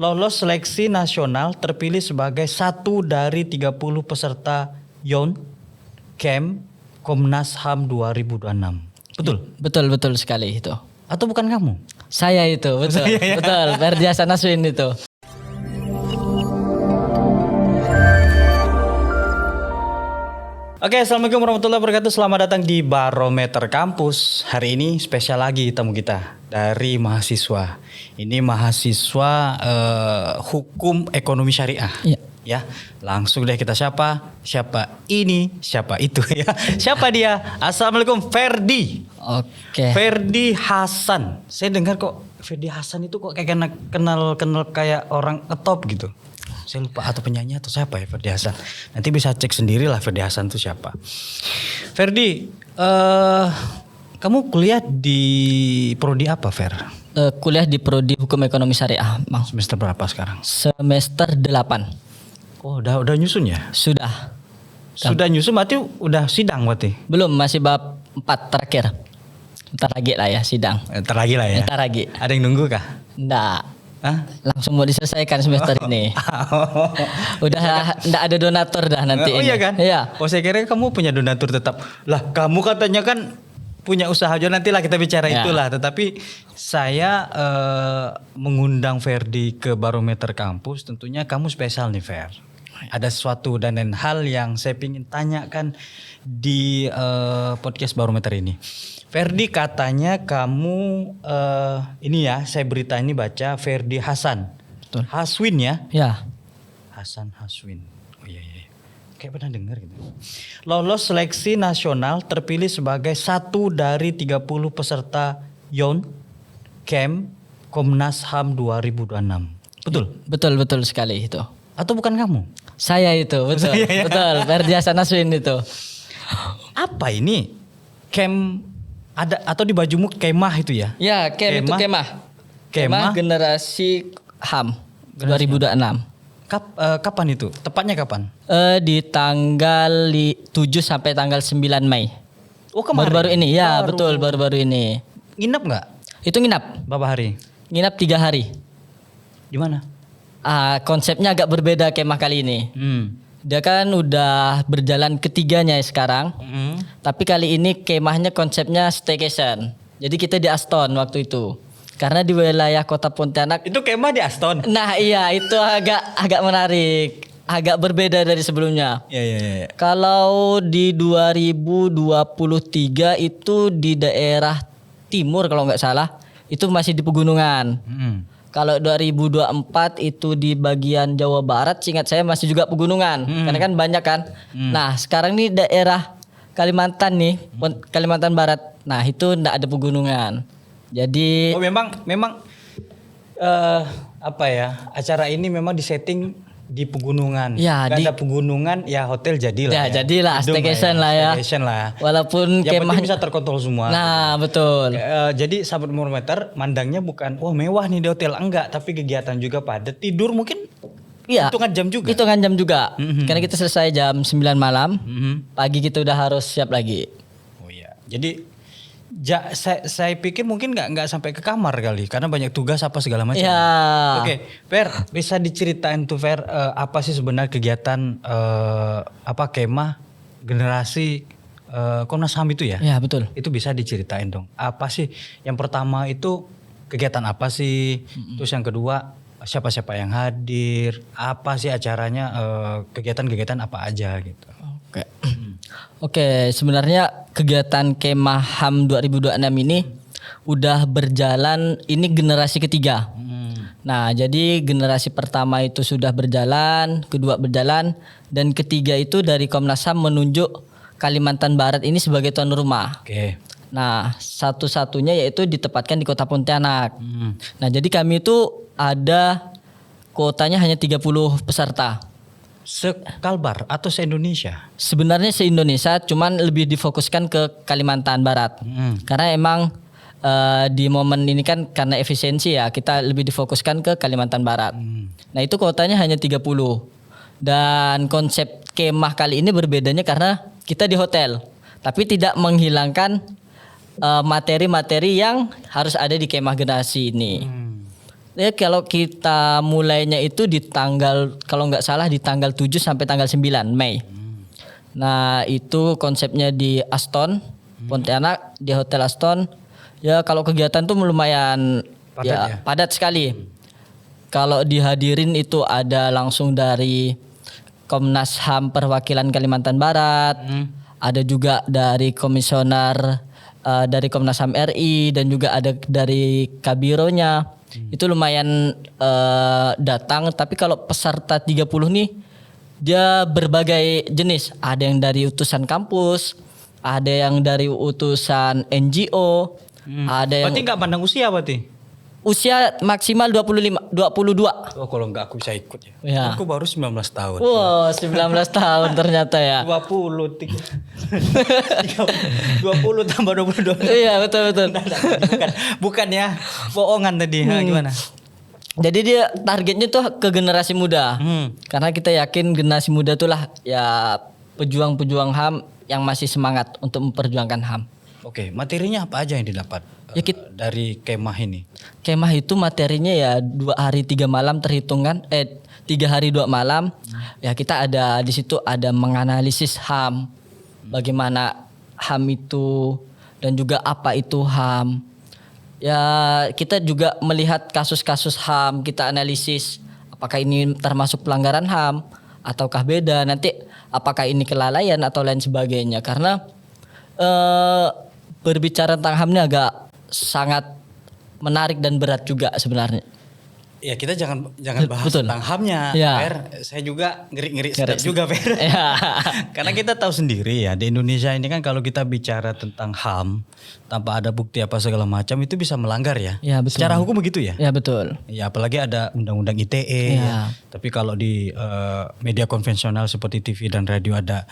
Lolos seleksi nasional terpilih sebagai satu dari 30 peserta YON Camp Komnas HAM 2026. Betul? Betul sekali itu. Atau bukan kamu? Saya itu, betul. Betul, Ferdi Hasan Aswin itu. Oke, assalamualaikum warahmatullahi wabarakatuh. Selamat datang di Barometer Kampus. Hari ini spesial lagi tamu kita dari mahasiswa. Ini mahasiswa hukum ekonomi syariah. Iya. Ya, langsung deh kita siapa ini, siapa itu ya. Siapa dia? Assalamualaikum, Ferdi. Oke. Ferdi Hasan. Saya dengar kok Ferdi Hasan itu kok kayak kenal kayak orang ngetop gitu. Saya lupa atau penyanyi atau siapa ya Ferdi Hasan. Nanti bisa cek sendiri lah Ferdi Hasan itu siapa. Ferdi, kamu kuliah di prodi apa, Fer? Kuliah di prodi hukum ekonomi syariah, Bang. Semester berapa sekarang? Semester 8. Oh, udah nyusun ya? Sudah. Sudah nyusun berarti udah sidang berarti? Belum, masih bab 4 terakhir. Ntar lagi lah ya sidang. Ntar lagi lah ya? Ntar lagi. Ada yang nunggu kah? Nggak. Hah? Langsung mau diselesaikan semester ini. Udah nggak ada donatur dah nanti. Oh iya kan? Iya. Oh saya kira kamu punya donatur tetap. Lah kamu katanya kan punya usaha aja, nantilah kita bicara Ya. itulah. Tetapi saya mengundang Ferdi ke Barometer Kampus, tentunya kamu spesial nih Fer. Ada sesuatu dan lain hal yang saya ingin tanyakan di podcast Barometer ini. Ferdi katanya kamu ini ya, saya berita ini baca Ferdi Hasan. Betul. Haswin ya? Ya. Hasan Haswin. Oh iya. Kayak pernah dengar gitu. Lolos seleksi nasional terpilih sebagai satu dari 30 peserta YON Camp Komnas HAM 2026. Betul sekali itu. Atau bukan kamu? Saya itu, betul. Betul, Ferdi Hasan Aswin itu. Apa ini? Camp ada atau di bajumu kemah itu ya? Ya, itu kemah. Kemah generasi HAM 2026. Kapan itu? Tepatnya kapan? Di tanggal 7 sampai tanggal 9 Mei. Oh kemarin? Baru-baru ini, ya betul baru-baru ini. Nginep nggak? Itu nginap. Berapa hari? Nginap 3 hari. Di mana? Konsepnya agak berbeda kemah kali ini. Dia kan udah berjalan ketiganya sekarang. Tapi kali ini kemahnya konsepnya staycation. Jadi kita di Aston waktu itu. Karena di wilayah Kota Pontianak. Itu kemah di Aston? Nah iya, itu agak menarik. Agak berbeda dari sebelumnya. Iya. Kalau di 2023 itu di daerah timur kalau nggak salah. Itu masih di pegunungan. Kalau 2024 itu di bagian Jawa Barat, seingat saya masih juga pegunungan. Karena kan banyak kan. Nah sekarang nih daerah Kalimantan nih, Kalimantan Barat. Nah itu enggak ada pegunungan. Jadi memang apa ya, acara ini memang disetting di pegunungan. Ya, Gak ada pegunungan ya hotel jadilah. Ya jadilah staycation lah ya. Staycation lah. Walaupun yang kemah penting bisa terkontrol semua. Nah betul. Jadi sahabat Barometer mandangnya bukan wah mewah nih di hotel, enggak, tapi kegiatan juga padat. Tidur mungkin Iya. hitungan jam juga. Hitungan jam juga. Karena kita selesai jam 9 malam. Pagi kita udah harus siap lagi. Oh iya. Jadi saya pikir mungkin nggak sampai ke kamar kali karena banyak tugas apa segala macam. Ya. Oke, Fer, bisa diceritain tuh Fer, apa sih sebenarnya kegiatan kemah generasi Komnas HAM itu ya? Ya betul. Itu bisa diceritain dong. Apa sih yang pertama itu kegiatan apa sih? Terus yang kedua siapa-siapa yang hadir? Apa sih acaranya? Kegiatan-kegiatan apa aja gitu? Oke, sebenarnya kegiatan Kemah HAM 2026 ini udah berjalan, ini generasi ketiga. Nah, jadi generasi pertama itu sudah berjalan, kedua berjalan, dan ketiga itu dari Komnas HAM menunjuk Kalimantan Barat ini sebagai tuan rumah. Oke. Nah, satu-satunya yaitu ditempatkan di Kota Pontianak. Nah, jadi kami itu ada kuotanya hanya 30 peserta. Se-Kalbar atau se-Indonesia? Sebenarnya se-Indonesia, cuman lebih difokuskan ke Kalimantan Barat. Karena emang di momen ini kan karena efisiensi ya, kita lebih difokuskan ke Kalimantan Barat. Nah itu kuotanya hanya 30. Dan konsep kemah kali ini berbedanya karena kita di hotel. Tapi tidak menghilangkan materi-materi yang harus ada di kemah generasi ini. Ya kalau kita mulainya itu di tanggal, kalau nggak salah di tanggal 7 sampai tanggal 9 Mei. Nah itu konsepnya di Aston, Pontianak, di Hotel Aston. Ya kalau kegiatan tuh lumayan padat sekali. Kalau dihadirin itu ada langsung dari Komnas HAM Perwakilan Kalimantan Barat, ada juga dari komisioner dari Komnas HAM RI, dan juga ada dari Kabironya. Itu lumayan datang, tapi kalau peserta 30 nih dia berbagai jenis. Ada yang dari utusan kampus, ada yang dari utusan NGO, ada yang Berarti nggak pandang usia berarti? usia maksimal 22. Oh kalau nggak aku bisa ikut ya. Ya. Aku baru 19 tahun. Wow, 19 tahun ternyata ya. 20 tambah 22. Iya, betul. Bukan ya. Bohongan tadi. Nah, gimana? Jadi dia targetnya tuh ke generasi muda. Karena kita yakin generasi muda itulah ya pejuang-pejuang HAM yang masih semangat untuk memperjuangkan HAM. Oke, materinya apa aja yang didapat Ya, dari kemah ini? Kemah itu materinya ya 2 hari 3 malam terhitungan 3 hari 2 malam. Ya kita ada di situ ada menganalisis HAM. Bagaimana HAM itu dan juga apa itu HAM. Ya kita juga melihat kasus-kasus HAM, kita analisis apakah ini termasuk pelanggaran HAM ataukah beda, nanti apakah ini kelalaian atau lain sebagainya. Karena berbicara tentang HAM ini agak sangat menarik dan berat juga sebenarnya. Ya kita jangan bahas Betul. tentang HAM-nya, Ya. Fer. Saya juga ngeri sedap juga, Fer. Ya. Karena kita tahu sendiri ya di Indonesia ini kan kalau kita bicara tentang HAM tanpa ada bukti apa segala macam itu bisa melanggar ya. Ya, betul. Secara hukum begitu ya. Ya betul. Ya apalagi ada undang-undang ITE. Ya. Ya. Tapi kalau di media konvensional seperti TV dan radio ada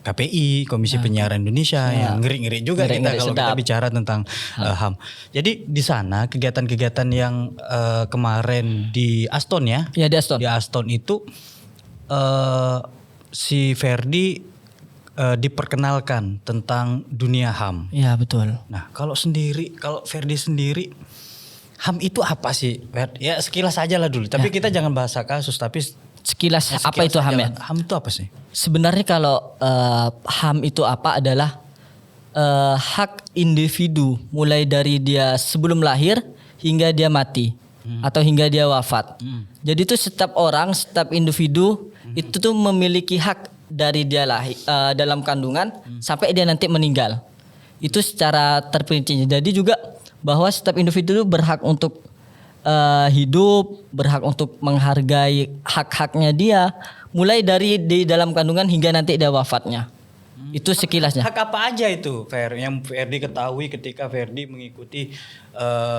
KPI, Komisi Penyiaran Indonesia, yang ngeri-ngeri juga Ngeri-ngeri kita kalau kita sedap. bicara tentang HAM. Jadi di sana kegiatan-kegiatan yang kemarin di Aston ya, Ya di Aston. di Aston itu si Ferdi diperkenalkan tentang dunia HAM. Ya betul. Nah kalau Ferdi sendiri HAM itu apa sih, Fer? Ya sekilas aja lah dulu. Tapi kita jangan bahas kasus, tapi Sekilas apa itu HAM ya? HAM itu apa sih? Sebenarnya kalau HAM itu apa adalah hak individu mulai dari dia sebelum lahir hingga dia mati atau hingga dia wafat. Jadi itu setiap orang, setiap individu itu tuh memiliki hak dari dia lahir dalam kandungan sampai dia nanti meninggal. Itu secara terperinci. Jadi juga bahwa setiap individu itu berhak untuk hidup, berhak untuk menghargai hak-haknya dia mulai dari di dalam kandungan hingga nanti dia wafatnya. Itu sekilasnya. Hak apa aja itu, Fer? Yang Ferdi ketahui ketika Ferdi mengikuti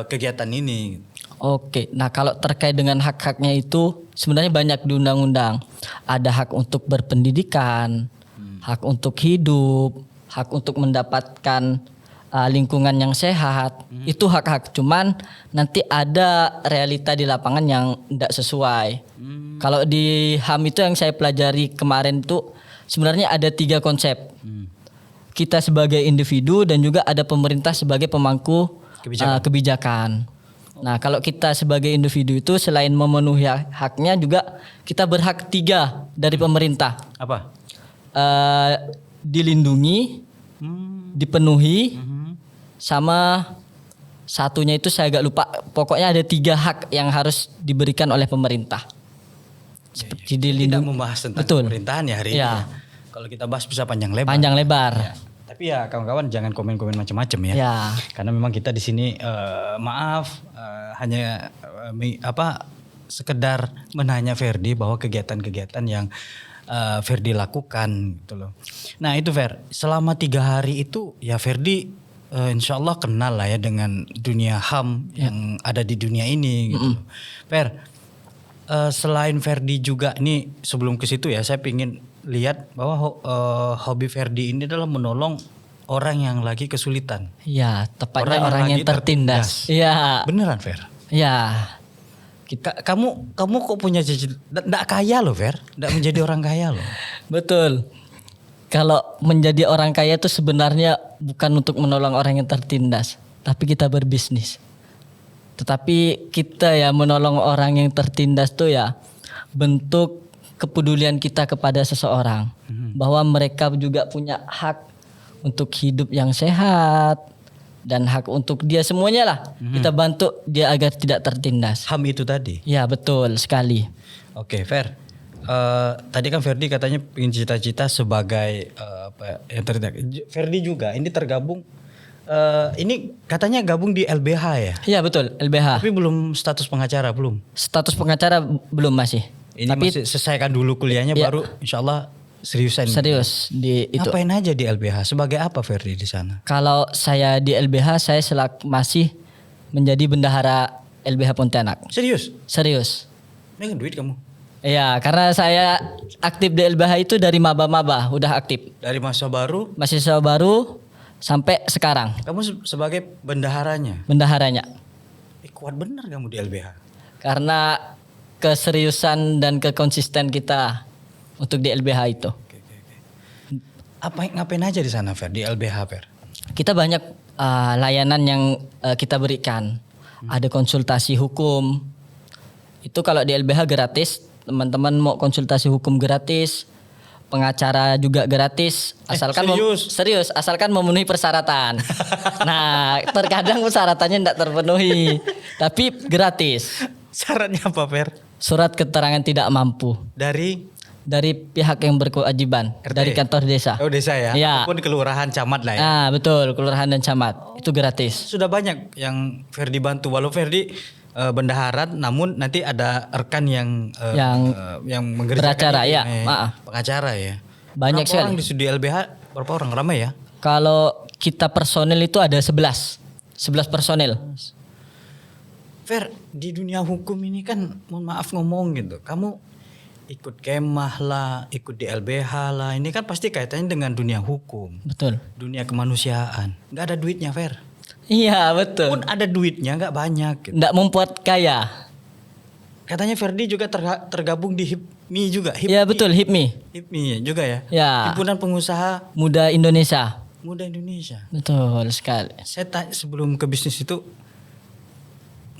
kegiatan ini. Oke, nah kalau terkait dengan hak-haknya itu sebenarnya banyak di undang-undang. Ada hak untuk berpendidikan, hak untuk hidup, hak untuk mendapatkan lingkungan yang sehat. Itu hak-hak. Cuman nanti ada realita di lapangan yang tidak sesuai. Kalau di HAM itu yang saya pelajari kemarin itu sebenarnya ada 3 konsep. Kita sebagai individu dan juga ada pemerintah sebagai pemangku kebijakan. Nah kalau kita sebagai individu itu selain memenuhi haknya juga kita berhak 3 dari pemerintah. Apa? Dilindungi, dipenuhi, sama satunya itu saya agak lupa. Pokoknya ada 3 hak yang harus diberikan oleh pemerintah. Seperti Tidak dilindungi. membahas tentang Betul. pemerintahan ya hari ini. Ya. Kalau kita bahas bisa panjang lebar. Panjang lebar. Ya. Tapi ya kawan-kawan jangan komen-komen macam-macam ya. Ya. Karena memang kita di sini hanya sekedar menanya Ferdi bahwa kegiatan-kegiatan yang Ferdi lakukan gitu loh. Nah itu Fer, selama 3 hari itu ya Ferdi insya Allah kenal lah ya dengan dunia HAM yang ada di dunia ini gitu loh. Fer, selain Ferdi juga ini sebelum ke situ ya saya pingin lihat bahwa hobi Ferdi ini adalah menolong orang yang lagi kesulitan. Ya, tepatnya orang yang lagi tertindas. Ya. Beneran Fer? Ya. Kamu kok punya cicit? Nggak kaya loh Fer, nggak menjadi orang kaya loh. Betul. Kalau menjadi orang kaya itu sebenarnya bukan untuk menolong orang yang tertindas, tapi kita berbisnis. Tetapi kita ya menolong orang yang tertindas tuh ya bentuk kepedulian kita kepada seseorang. Bahwa mereka juga punya hak untuk hidup yang sehat dan hak untuk dia semuanya lah. Kita bantu dia agar tidak tertindas. HAM itu tadi. Ya betul sekali. Oke, Fer. Tadi kan Ferdi katanya ingin cita-cita sebagai apa yang tertindas. Ferdi juga ini tergabung. Ini katanya gabung di LBH ya. Iya betul LBH. Tapi belum status pengacara belum. Status pengacara belum masih. Ini Tapi masih selesaikan dulu kuliahnya Iya. baru insya Allah seriusan. serius di itu. Ngapain aja di LBH? Sebagai apa Ferdi di sana? Kalau saya di LBH saya masih menjadi bendahara LBH Pontianak. Serius? Serius. Dengan duit kamu? Iya, karena saya aktif di LBH itu dari maba-maba, udah aktif. Dari masa baru, Mahasiswa baru sampai sekarang kamu sebagai bendaharanya. bendaharanya. Kuat bener kamu di LBH. Karena keseriusan dan kekonsisten kita untuk di LBH itu. Oke. Ngapain aja di sana Fer? Di LBH Fer? Kita banyak layanan yang kita berikan. Ada konsultasi hukum. Itu kalau di LBH gratis. Teman-teman mau konsultasi hukum gratis. Pengacara juga gratis. Asalkan serius, asalkan memenuhi persyaratan. Nah, terkadang persyaratannya tidak terpenuhi. Tapi gratis. Syaratnya apa Fer? Surat keterangan tidak mampu dari pihak yang berkewajiban, RT? dari kantor desa. Oh desa ya? Ya. Ataupun kelurahan camat lah ya? Ah, betul, kelurahan dan camat. Itu gratis. Sudah banyak yang Ferdi bantu. Walau Ferdi bendahara, namun nanti ada rekan yang mengerjakan beracara, ini, ya, maaf. pengacara ya. Banyak berapa orang sekali. di studi LBH? Berapa orang? Ramai ya? Kalau kita personil itu ada 11 personil. Fer, di dunia hukum ini kan, mohon maaf ngomong gitu, kamu ikut kemah lah, ikut di LBH lah, ini kan pasti kaitannya dengan dunia hukum, Betul. dunia kemanusiaan. Nggak ada duitnya Fer. Iya, betul. Pun ada duitnya nggak banyak. Gitu. Nggak membuat kaya. Katanya Ferdi juga tergabung di HIPMI juga. Iya, betul, HIPMI. HIPMI juga ya. Ya. Himpunan Pengusaha Muda Indonesia. Muda Indonesia. Betul sekali. Saya tanya sebelum ke bisnis itu,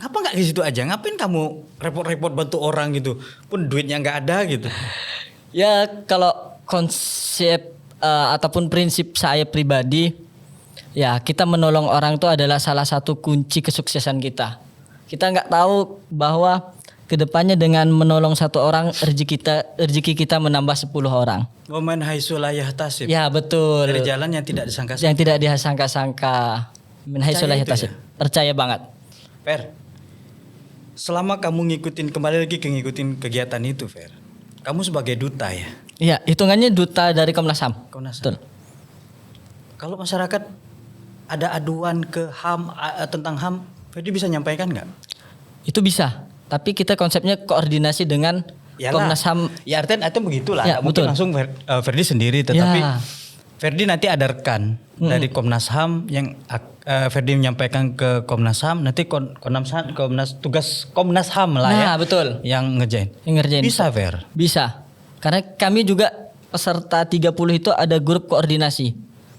ngapa nggak ke situ aja? Ngapain kamu repot-repot bantu orang gitu? Pun duitnya nggak ada gitu. Ya, kalau konsep ataupun prinsip saya pribadi, ya kita menolong orang itu adalah salah satu kunci kesuksesan kita. Kita nggak tahu bahwa kedepannya dengan menolong satu orang rezeki kita menambah 10 orang. Waman haitsu la yahtasib. Ya betul. Dari jalan yang tidak disangka-sangka. Yang tidak disangka-sangka. Min haitsu la Percaya itu yahtasib. ya? Percaya banget. Fer, selama kamu kembali lagi ngikutin kegiatan itu Fer, kamu sebagai duta ya? Iya, hitungannya duta dari Komnas HAM. Komnas HAM. Betul. Kalau masyarakat ada aduan ke HAM tentang HAM, Ferdi bisa nyampaikan nggak? Itu bisa. Tapi kita konsepnya koordinasi dengan Yalah. Komnas HAM. Ya artinya begitulah. Ya, Nggak mungkin betul. langsung Ferdi sendiri, tetapi Ya. Ferdi nanti ada rekan dari Komnas HAM yang Ferdi menyampaikan ke Komnas HAM, nanti tugas Komnas HAM lah ya. Nah, betul. Yang ngerjain. Yang ngerjain. Bisa Fer. Bisa. Karena kami juga peserta 30 itu ada grup koordinasi.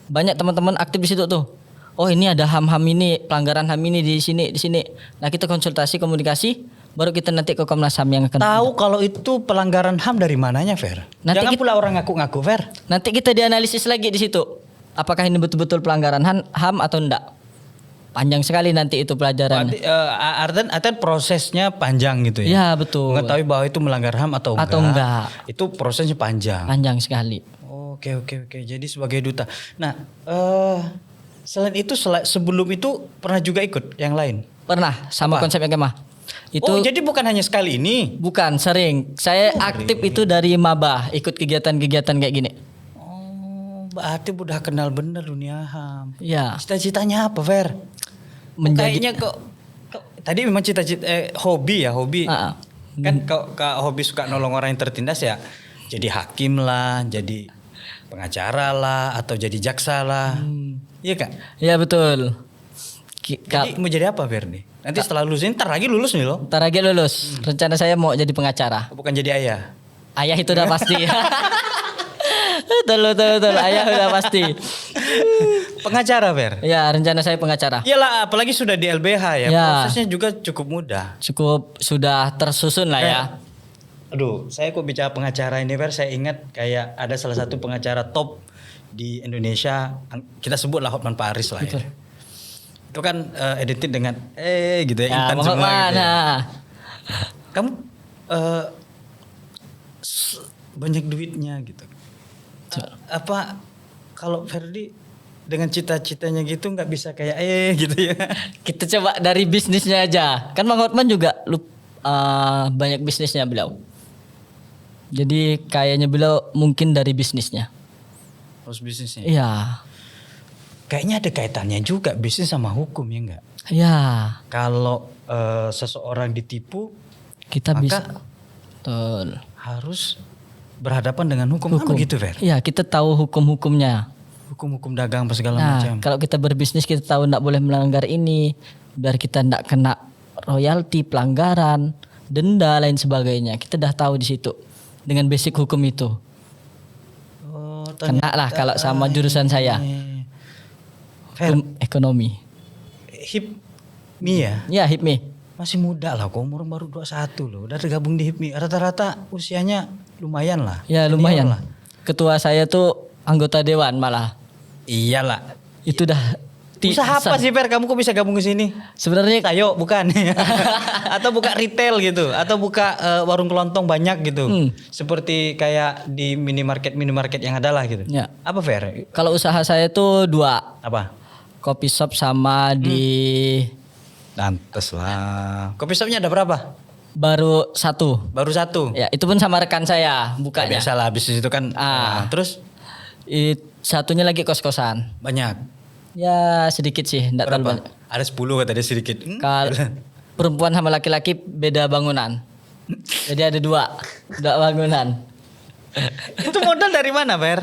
Banyak teman-teman aktif di situ tuh. Oh, ini ada HAM-HAM ini, pelanggaran HAM ini di sini. Nah, kita konsultasi, komunikasi, baru kita nanti ke Komnas HAM yang akan. Tahu kalau itu pelanggaran HAM dari mananya Fer? Nanti Jangan pula orang ngaku-ngaku Fer. Nanti kita dianalisis lagi di situ. Apakah ini betul-betul pelanggaran HAM atau enggak? Panjang sekali nanti itu pelajarannya. Artinya prosesnya panjang gitu ya? Ya, betul. Mengetahui bahwa itu melanggar HAM atau enggak. Itu prosesnya panjang. Panjang sekali. Oke. Jadi sebagai duta. Nah, selain itu sebelum itu pernah juga ikut yang lain? Pernah sama konsep yang kemah. Itu jadi bukan hanya sekali ini. bukan sering. Saya aktif itu dari maba, ikut kegiatan-kegiatan kayak gini. Oh, berarti udah kenal bener dunia HAM. Ya, Cita-citanya apa, Fer? Kayaknya kok tadi memang cita-cita hobi. Kan kalau hobi suka nolong orang yang tertindas ya, jadi hakim lah, jadi pengacara lah, atau jadi jaksa lah. Iya Kak? Ya betul. Jadi mau jadi apa Fer nih? Nanti setelah lulus ini, ntar lagi lulus nih loh. Ntar lagi lulus. Rencana saya mau jadi pengacara. Bukan jadi ayah. Ayah itu udah pasti. betul. Ayah udah pasti. pengacara Fer. Ya, rencana saya pengacara. Iyalah, apalagi sudah di LBH ya. Ya. Prosesnya juga cukup mudah. Cukup sudah tersusun lah ya. Aduh, saya kok bicara pengacara ini Fer, saya ingat kayak ada salah satu pengacara top di Indonesia, kita sebutlah Hotman Paris lah ya. Itu kan edited dengan gitu ya, Ya, intan mau semua gitu ya. mana? Kamu banyak duitnya gitu. Apa kalau Ferdi dengan cita-citanya gitu nggak bisa kayak gitu ya? Kita coba dari bisnisnya aja. Kan Bang Hotman juga banyak bisnisnya beliau. Jadi kayaknya beliau mungkin dari bisnisnya. Harus bisnisnya. Iya. Kayaknya ada kaitannya juga bisnis sama hukum ya enggak? Iya. Kalau seseorang ditipu Kita maka bisa. Betul. harus berhadapan dengan hukum. Kan begitu Fer? Iya, kita tahu hukum-hukumnya. Hukum-hukum dagang apa segala Nah, macam. kalau kita berbisnis kita tahu enggak boleh melanggar ini, biar kita enggak kena royalti, pelanggaran, denda lain sebagainya. Kita dah tahu di situ dengan basic hukum itu. Oh, Kena lah kalau sama jurusan saya. Fer, Hukum ekonomi. HIPMI ya? Ya, HIPMI. Masih muda lah, kok umur baru 21 loh. Udah tergabung di HIPMI. Rata-rata usianya lumayan lah. Ya, Senior lumayan. lah. Ketua saya tuh anggota dewan malah. Iyalah. Itu dah Usaha apa sih Fer? Kamu kok bisa gabung ke sini? Sebenarnya Tayo bukan? Atau buka retail gitu? Atau buka warung kelontong banyak gitu? Seperti kayak di minimarket yang ada lah gitu. Ya. Apa Fer? kalau usaha saya tuh 2. Apa? Kopi shop sama di Lantes lah. Kopi shopnya ada berapa? baru 1. Baru 1. Ya, itu pun sama rekan saya Ya, bukanya. biasa lah bisnis itu kan. Terus Satunya lagi kos-kosan. banyak. Ya sedikit sih, enggak terlalu banyak. Berapa? Ada 10 kata dia sedikit. Kalau perempuan sama laki-laki beda bangunan. Jadi ada 2 bangunan. Itu modal dari mana Fer?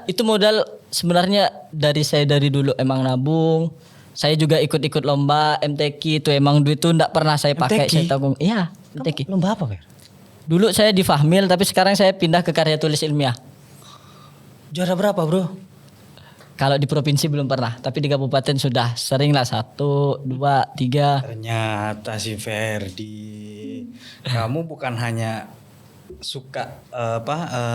Itu modal sebenarnya dari dulu emang nabung. Saya juga ikut-ikut lomba MTQ itu emang duit itu enggak pernah saya pakai, MTQ? saya tabung. Iya, MTQ. Lomba apa Fer? Dulu saya di Fahmil tapi sekarang saya pindah ke karya tulis ilmiah. Juara berapa bro? Kalau di provinsi belum pernah, tapi di kabupaten sudah sering lah 1, 2, 3. Ternyata si Ferdi, kamu bukan hanya suka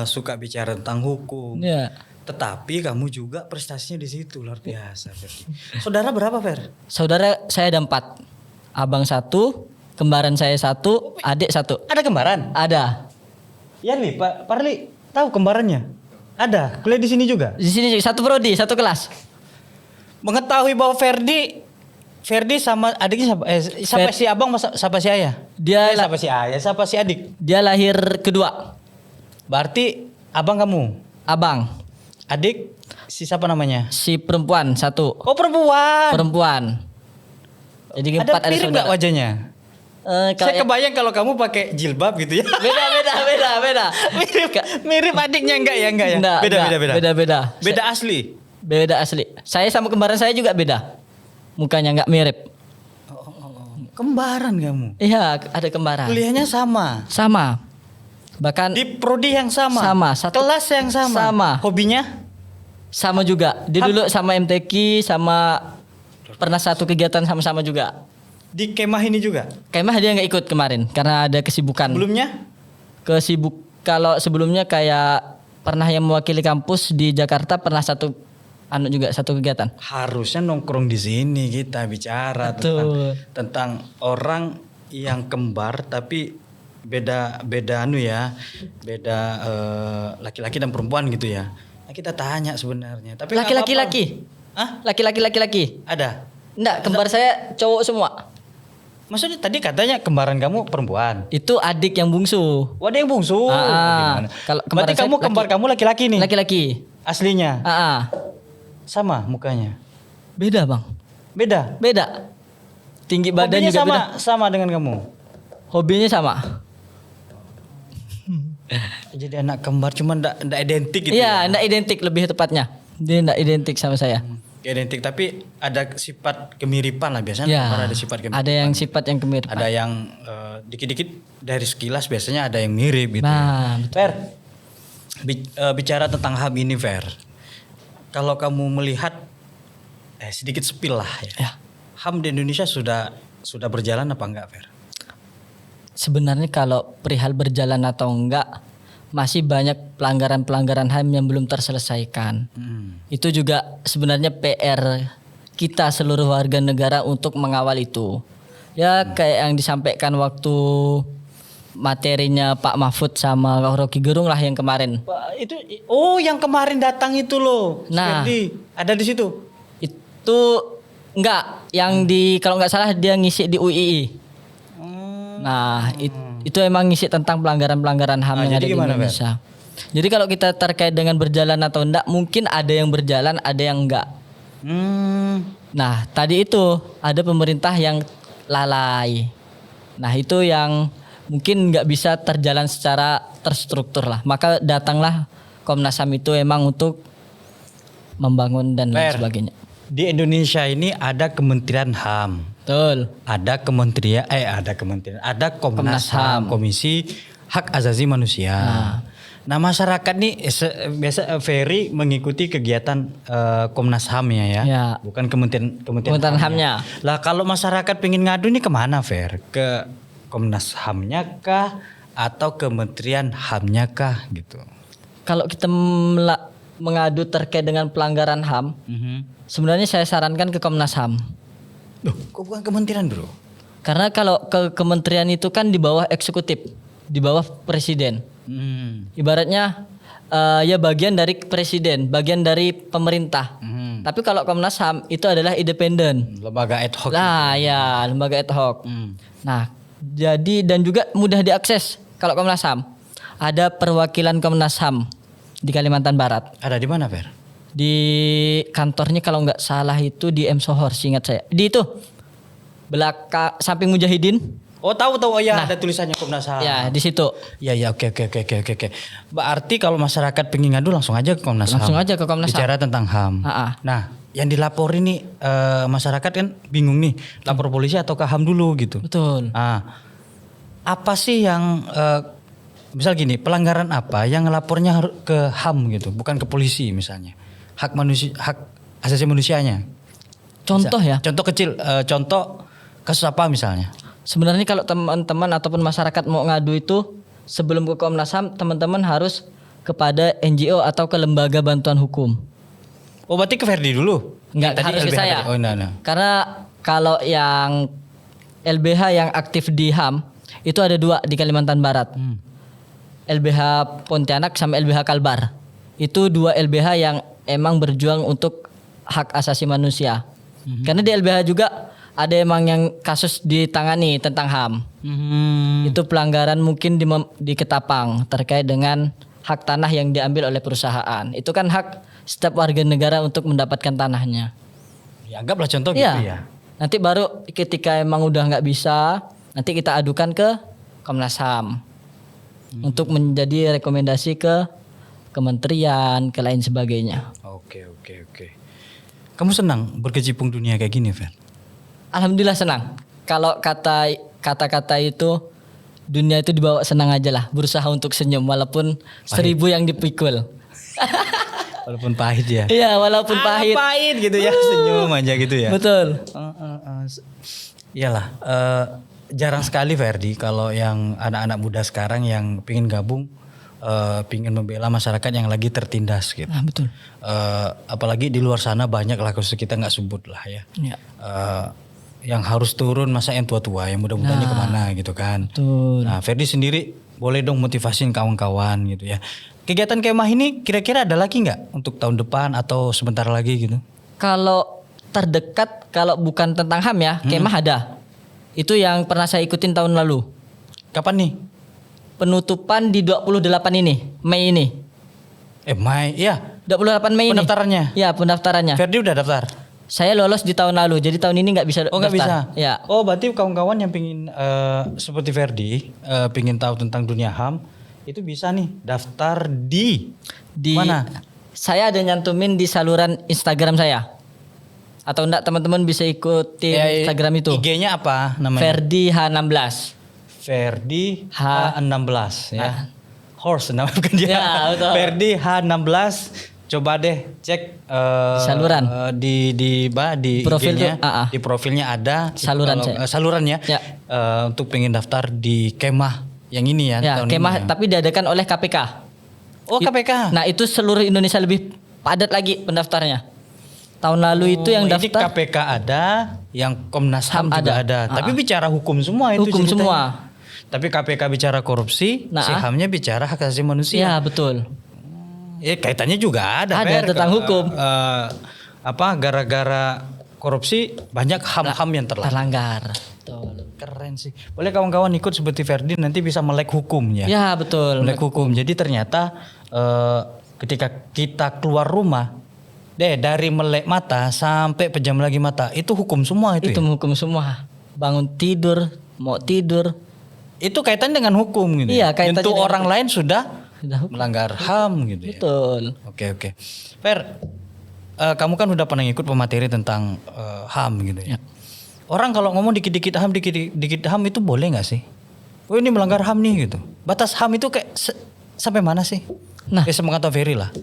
suka bicara tentang hukum, Ya. tetapi kamu juga prestasinya di situ luar biasa Ferdi. Saudara berapa Fer? Saudara saya ada 4. Abang 1, kembaran saya 1, adik 1. Ada kembaran? Ada. Ya nih Pak Parli tahu kembarannya? Ada, kuliah di sini juga. Di sini satu prodi, satu kelas. Mengetahui bahwa Ferdi sama adiknya siapa si abang siapa si ayah? Dia Siapa si ayah, siapa si adik? Dia lahir kedua. Berarti abang kamu, Abang, adik si siapa namanya? si perempuan 1. Oh perempuan. Perempuan. Jadi Ada 4 ada mirip nggak saudara. wajahnya? Kalau Saya kebayang kalau kamu pakai jilbab gitu ya. beda. mirip adiknya enggak ya? Enggak, beda. Beda asli. Beda asli. Saya sama kembaran saya juga beda. Mukanya enggak mirip. Kembaran kamu. Iya, ada kembaran. Kuliahnya sama. Sama. Bahkan Di prodi yang sama. Sama, satu- Kelas yang sama. Sama. Hobinya? sama juga. Dia dulu sama MTQ, sama pernah satu kegiatan sama-sama juga. Di kemah ini juga. Kemah dia nggak ikut kemarin karena ada kesibukan. Sebelumnya? Kalau sebelumnya kayak pernah yang mewakili kampus di Jakarta, pernah satu kegiatan. Harusnya nongkrong di sini kita bicara Betul. tentang orang yang kembar tapi beda beda laki-laki dan perempuan gitu ya. Nah, kita tanya sebenarnya. Tapi nggak Laki-laki apa-apa. laki. Hah? Laki-laki. Ada. Enggak, kembar saya cowok semua. Maksudnya tadi katanya kembaran kamu perempuan. Itu adik yang bungsu. Oh, ada yang bungsu. Gimana? Kalau Berarti kembaran kamu saya kembar kamu laki-laki nih. Laki-laki. Aslinya Ah. sama mukanya. Beda, Bang. Beda. Beda. Tinggi badan Hobinya juga sama beda. sama dengan kamu. Hobinya sama. Jadi anak kembar cuma ndak identik gitu. Iya, enggak identik lebih tepatnya. Dia enggak identik sama saya. Identik tapi ada sifat kemiripan lah biasanya Ya. kembar ada sifat kemiripan. Ada yang sifat yang kemiripan. Ada yang dikit-dikit dari sekilas biasanya ada yang mirip gitu. Nah, betul. Fer, bicara tentang HAM ini Fer. kalau kamu melihat sedikit spill lah ya. Ya. HAM di Indonesia sudah berjalan apa enggak, Fer? Sebenarnya kalau perihal berjalan atau enggak, masih banyak pelanggaran-pelanggaran HAM yang belum terselesaikan. Itu juga sebenarnya PR kita seluruh warga negara untuk mengawal itu. Ya kayak yang disampaikan waktu materinya Pak Mahfud sama Rocky Gerung lah yang kemarin. Itu yang kemarin datang itu loh. Nah. Ferdi, ada di situ. Itu enggak, yang di kalau nggak salah dia ngisi di UII. Nah, itu emang ngisi tentang pelanggaran-pelanggaran HAM yang jadi ada di gimana, Indonesia. Jadi kalau kita terkait dengan berjalan atau enggak, mungkin ada yang berjalan, ada yang enggak. Nah, tadi itu ada pemerintah yang lalai. Nah, itu yang mungkin nggak bisa terjalan secara terstruktur lah. Maka datanglah Komnas HAM itu emang untuk membangun dan lain sebagainya. Di Indonesia ini ada Kementerian HAM. Betul. Ada Komnas HAM, Komisi Hak Asasi Manusia. Nah, masyarakat nih biasa Ferry mengikuti kegiatan Komnas HAM ya. Bukan Kementerian HAM-nya. Lah kalau masyarakat pengen ngadu nih kemana, Fer? Ke Komnas HAM-nya kah atau Kementerian HAM-nya kah gitu? Kalau kita mengadu terkait dengan pelanggaran HAM, sebenarnya saya sarankan ke Komnas HAM. Loh, kok bukan kementerian, Bro? Karena kalau ke kementerian itu kan di bawah eksekutif, di bawah presiden. Ibaratnya ya bagian dari presiden, bagian dari pemerintah. Tapi kalau Komnas HAM itu adalah independen. Lembaga ad hoc. Nah, ya lembaga ad hoc. Nah, jadi dan juga mudah diakses kalau Komnas HAM. Ada perwakilan Komnas HAM di Kalimantan Barat. Ada di mana, Fer? Di kantornya kalau nggak salah itu di M Sohor, seingat saya. Di itu belakang samping Mujahidin. Oh tahu ya, ada tulisannya Komnas HAM. Ya di situ. Ya oke. Berarti kalau masyarakat pengen ngadu langsung aja ke Komnas HAM. Langsung aja ke Komnas HAM. Bicara tentang HAM. Nah, yang dilaporin nih masyarakat kan bingung nih, lapor polisi atau ke HAM dulu gitu. Betul. Nah, apa sih yang misal gini, pelanggaran apa yang ngelapornya ke HAM gitu, bukan ke polisi misalnya? Hak asasi manusianya. Contoh ya. Contoh kecil, contoh kasus apa misalnya? Sebenarnya kalau teman-teman ataupun masyarakat mau ngadu itu sebelum ke Komnas HAM, teman-teman harus kepada NGO atau ke lembaga bantuan hukum. Oh berarti ke Ferdi dulu? Enggak, harus ke saya. Oh enggak. Karena kalau yang LBH yang aktif di HAM itu ada 2 di Kalimantan Barat. LBH Pontianak sama LBH Kalbar. Itu 2 LBH yang emang berjuang untuk hak asasi manusia. Karena di LBH juga ada emang yang kasus ditangani tentang HAM. Itu pelanggaran mungkin di Ketapang terkait dengan hak tanah yang diambil oleh perusahaan. Itu kan hak setiap warga negara untuk mendapatkan tanahnya. Ya, anggaplah contoh gitu ya. Nanti baru ketika emang udah nggak bisa, nanti kita adukan ke Komnas HAM untuk menjadi rekomendasi ke kementerian, ke lain sebagainya. Oke. Kamu senang berkecimpung dunia kayak gini, Fer? Alhamdulillah senang. Kalau kata-kata itu dunia itu dibawa senang aja lah. Berusaha untuk senyum walaupun 1000 yang dipikul. Walaupun pahit ya. Iya, walaupun pahit. Pahit gitu ya, senyum aja gitu ya. Betul. Iyalah, jarang sekali Ferdi kalau yang anak-anak muda sekarang yang pingin gabung, pingin membela masyarakat yang lagi tertindas gitu. Betul. Apalagi di luar sana banyak lah kasus kita nggak sebut lah ya. Yang harus turun masa yang tua-tua, yang muda-mudanya kemana gitu kan. Betul. Nah Ferdi sendiri boleh dong motivasiin kawan-kawan gitu ya. Kegiatan kemah ini kira-kira ada lagi nggak untuk tahun depan atau sebentar lagi gitu? Kalau terdekat, kalau bukan tentang HAM ya, kemah ada. Itu yang pernah saya ikutin tahun lalu. Kapan nih? Penutupan di 28 ini, Mei ini. Mei, iya. 28 Mei pendaftarannya? Iya, pendaftarannya. Ferdi udah daftar? Saya lolos di tahun lalu, jadi tahun ini nggak bisa daftar. Oh nggak bisa? Ya. Oh berarti kawan-kawan yang pingin seperti Ferdi, pingin tahu tentang dunia HAM, itu bisa nih daftar di mana? Saya ada nyantumin di saluran Instagram saya. Atau enggak teman-teman bisa ikuti Instagram itu. IG-nya apa namanya? Ferdi H16. Ferdi H16 ya. Nah. Horse namanya bukan dia. Ya, betul. Ferdi H16 coba deh cek Saluran. di Profil IG-nya, tuh, di profilnya ada Saluran kalau, saya. salurannya Ya. untuk pengen daftar di kemah yang ini ya. Ya, tahun kemah ini ya. tapi diadakan oleh KPK. Oh KPK. Nah, itu seluruh Indonesia lebih padat lagi pendaftarnya. Tahun lalu itu yang ini daftar KPK ada, yang Komnas HAM HAM juga ada. ada. Tapi bicara hukum semua itu hukum ceritanya. semua. Tapi KPK bicara korupsi, Nah, si HAM-nya bicara hak asasi manusia. Iya, betul. Ya kaitannya juga ada. Ada tentang hukum. Gara-gara korupsi banyak HAM-HAM yang Terlanggar. Betul. Keren sih. Boleh kawan-kawan ikut seperti Ferdi nanti bisa melek hukumnya. Ya, betul. Melek hukum. Jadi ternyata ketika kita keluar rumah, dari melek mata sampai pejam lagi mata, itu hukum semua itu. Itu ya? hukum semua. Bangun tidur, mau tidur. Itu kaitan dengan hukum gitu. Iya, kaitannya Untuk dengan orang lain sudah Sudah hukum. melanggar HAM gitu ya. Betul. Oke. Fer, kamu kan udah pernah ikut pemateri tentang HAM gitu ya. Orang kalau ngomong dikit-dikit HAM, dikit-dikit HAM itu boleh nggak sih? Oh ini melanggar HAM nih gitu. Batas HAM itu kayak sampai mana sih? Nah. Kayak sama kata Ferry lah.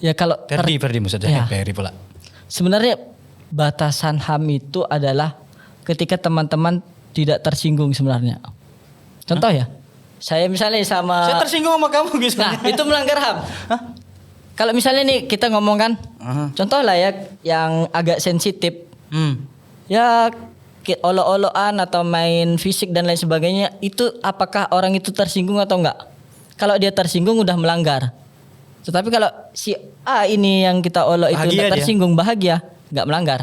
Ya kalau Ferdi maksudnya. Ya. Ferry pula. sebenarnya batasan HAM itu adalah ketika teman-teman tidak tersinggung sebenarnya. Contoh ya, saya misalnya sama Saya tersinggung sama kamu gitu. Nah, itu melanggar HAM. Kalau misalnya nih kita ngomong kan, contoh lah ya yang agak sensitif, ya olok-olokan atau main fisik dan lain sebagainya, itu apakah orang itu tersinggung atau enggak? Kalau dia tersinggung udah melanggar. Tetapi kalau si A ini yang kita olok itu Bahagia enggak dia. tersinggung, bahagia, enggak melanggar.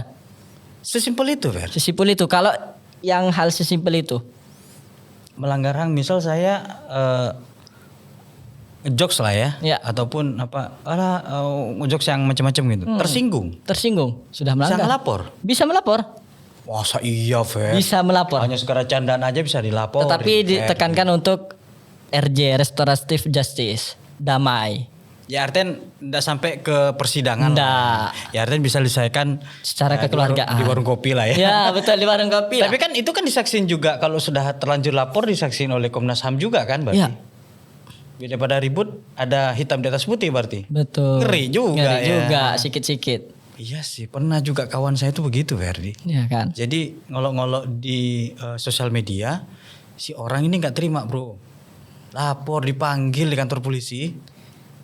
Sesimpel itu, Fer. Sesimpel itu. Kalau yang hal sesimpel itu, Melanggar HAM misal saya ngejokes lah ya, Ya. ataupun ngejokes yang macam-macam gitu. tersinggung, sudah Bisa melanggar. ngelapor. Bisa melapor. Masa iya, Fer? Bisa melapor. Hanya sekedar candaan aja bisa dilapor. Tetapi ditekankan untuk RJ, Restoratif Justice, damai. Ya artinya enggak sampai ke persidangan Nggak. lah. Ya artinya bisa diselesaikan Secara kekeluargaan. di warung kopi lah ya. Ya betul, di warung kopi lah. Tapi kan itu kan disaksin juga kalau sudah terlanjur lapor disaksin oleh Komnas HAM juga kan berarti. Ya. Beda pada ribut ada hitam di atas putih berarti. Betul. Ngeri juga Ngeri ya. juga, sikit-sikit. Iya sih, pernah juga kawan saya itu begitu, Ferdi. Ya kan. Jadi ngolok-ngolok di sosial media, si orang ini nggak terima, bro. Lapor, dipanggil di kantor polisi.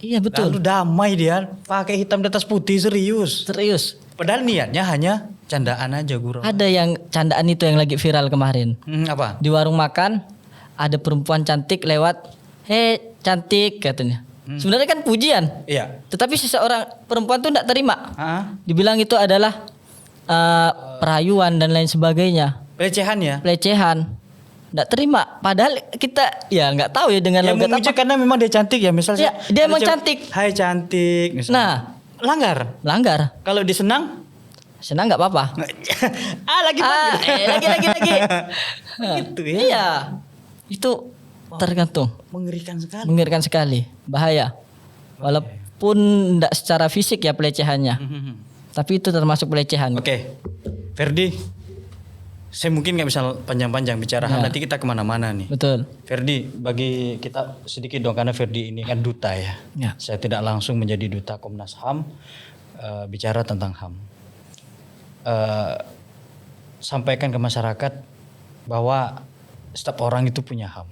Iya betul. Lalu damai dia, pakai hitam di atas putih, serius. Serius. Padahal niatnya hanya candaan aja, guru. Ada yang candaan itu yang lagi viral kemarin. Apa? Di warung makan ada perempuan cantik lewat, "Hei, cantik," katanya. Sebenarnya kan pujian. Iya. Tetapi seseorang perempuan tuh enggak terima. Ah, Dibilang itu adalah perayuan dan lain sebagainya. pelecehan ya? Pelecehan. Enggak terima. Padahal kita ya enggak tahu ya dengan Ya logat memuji apa. karena memang dia cantik ya, misalnya. Ya, dia emang cantik. Hai cantik. Misalnya. Nah, Langgar. melanggar. Kalau disenang, Senang enggak apa-apa. lagi Lagi. Gitu ya. Iya. Itu tergantung. Mengerikan sekali. Mengerikan sekali. Bahaya. Walaupun enggak secara fisik ya pelecehannya. Tapi itu termasuk pelecehan. Oke, Ferdi, saya mungkin nggak bisa panjang-panjang bicara HAM, nanti kita kemana-mana nih. Betul. Ferdi, bagi kita sedikit dong karena Ferdi ini kan duta ya. Ya. Saya tidak langsung menjadi duta Komnas HAM bicara tentang HAM. Sampaikan ke masyarakat bahwa setiap orang itu punya HAM.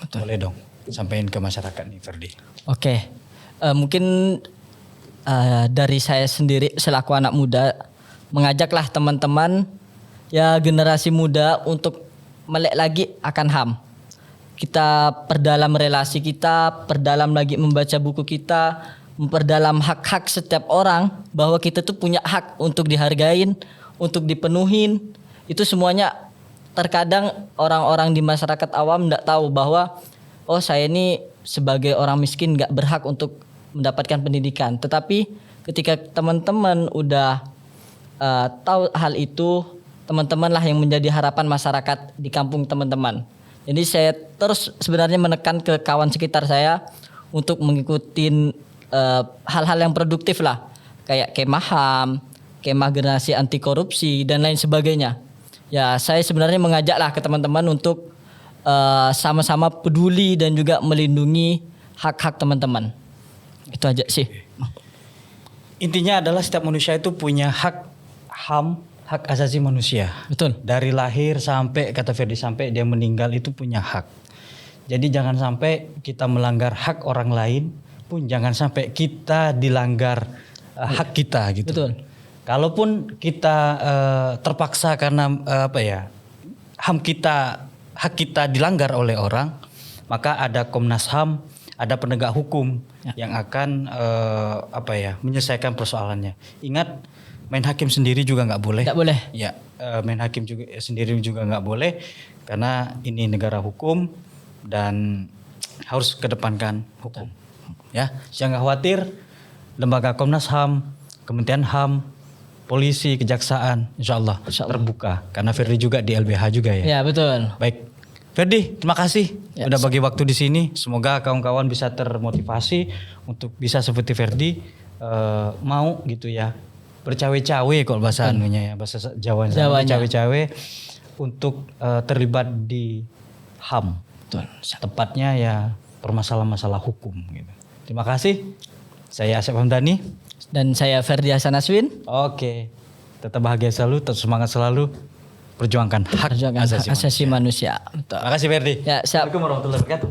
Boleh dong, sampaikan ke masyarakat nih Ferdi. Oke. Mungkin dari saya sendiri selaku anak muda mengajaklah teman-teman ya generasi muda untuk melek lagi akan HAM. Kita perdalam relasi kita, perdalam lagi membaca buku kita, memperdalam hak-hak setiap orang bahwa kita tuh punya hak untuk dihargain, untuk dipenuhin. Itu semuanya terkadang orang-orang di masyarakat awam tidak tahu bahwa oh saya ini sebagai orang miskin nggak berhak untuk mendapatkan pendidikan. Tetapi ketika teman-teman udah tahu hal itu, teman-teman lah yang menjadi harapan masyarakat di kampung teman-teman. Jadi saya terus sebenarnya menekan ke kawan sekitar saya untuk mengikuti hal-hal yang produktif lah, kayak kemah HAM, kemah generasi anti korupsi dan lain sebagainya. Ya saya sebenarnya mengajaklah ke teman-teman untuk sama-sama peduli dan juga melindungi hak-hak teman-teman. Itu aja sih. Intinya adalah setiap manusia itu punya hak HAM, hak asasi manusia. Betul. Dari lahir sampai kata Ferdi sampai dia meninggal itu punya hak. Jadi jangan sampai kita melanggar hak orang lain, pun jangan sampai kita dilanggar hak kita gitu. Betul. Kalaupun kita terpaksa karena hak kita dilanggar oleh orang, maka ada Komnas HAM, ada penegak hukum yang akan menyelesaikan persoalannya. Ingat, main hakim sendiri juga nggak boleh. Nggak boleh. Ya, main hakim juga sendiri juga nggak boleh karena ini negara hukum dan harus kedepankan hukum. Ya, jangan khawatir. Lembaga Komnas HAM, Kementerian HAM, polisi, kejaksaan, insya Allah terbuka. Karena Ferdi juga di LBH juga ya. Ya betul. Baik, Ferdi, terima kasih udah bagi waktu di sini. Semoga kawan-kawan bisa termotivasi untuk bisa seperti Ferdi, mau gitu ya bercawe-cawe kalau bahasa anunya ya, bahasa Jawanya cawe-cawe untuk terlibat di HAM. Betul. Tepatnya ya permasalahan-masalah hukum gitu. Terima kasih. Saya Asep Hamdani Dan saya Ferdi Hasan Aswin. Oke. Tetap bahagia selalu, tetap semangat selalu. Perjuangkan hak asasi manusia. Betul. Terima kasih Ferdi. Ya, siap. Assalamualaikum warahmatullahi wabarakatuh.